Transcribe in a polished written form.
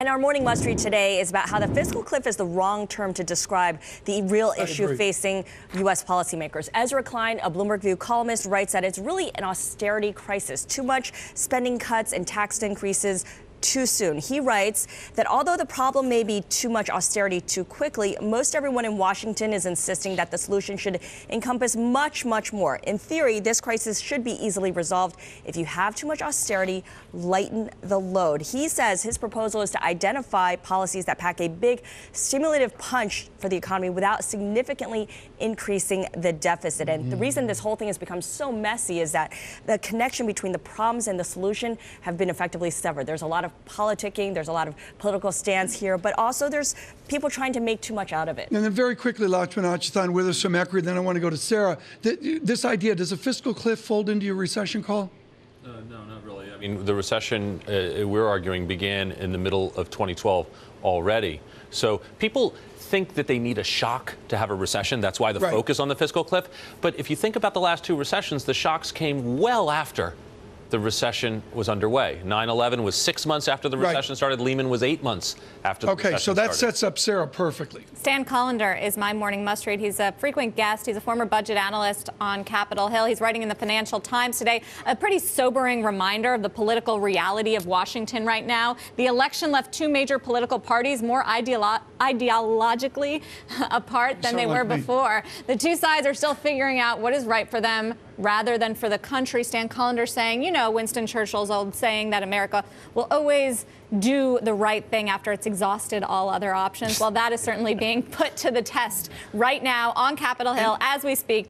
And our morning must read today is about how the fiscal cliff is the wrong term to describe the real issue facing U.S. policymakers. Ezra Klein, a Bloomberg View columnist, writes that it's really an austerity crisis. Too much spending cuts and tax increases too soon. He writes that although the problem may be too much austerity too quickly, most everyone in Washington is insisting that the solution should encompass much, much more. In theory, this crisis should be easily resolved. If you have too much austerity, lighten the load. He says his proposal is to identify policies that pack a big stimulative punch for the economy without significantly increasing the deficit. And the reason this whole thing has become so messy is that the connection between the problems and the solution have been effectively severed. There's a lot of politicking, there's a lot of political stance here, but also there's people trying to make too much out of it. And then very quickly, Lakshman Achuthan with us from Equity, then I want to go to Sara. This idea, does a fiscal cliff fold into your recession call? No, not really. I mean, the recession, we're arguing, began in the middle of 2012 already. So people think that they need a shock to have a recession. That's why the focus on the fiscal cliff. But if you think about the last two recessions, the shocks came well after the recession was underway. 9/11 was 6 months after the recession started. Lehman was 8 months after the recession started. Okay, so that started. sets up Sara perfectly. Stan Collender is my morning must-read. He's a frequent guest. He's a former budget analyst on Capitol Hill. He's writing in the Financial Times today. A pretty sobering reminder of the political reality of Washington right now. The election left two major political parties more ideologically apart than they were before. The two sides are still figuring out what is right for them rather than for the country. Stan Collender saying, you know, Winston Churchill's old saying that America will always do the right thing after it's exhausted all other options. Well, that is certainly being put to the test right now on Capitol Hill as we speak.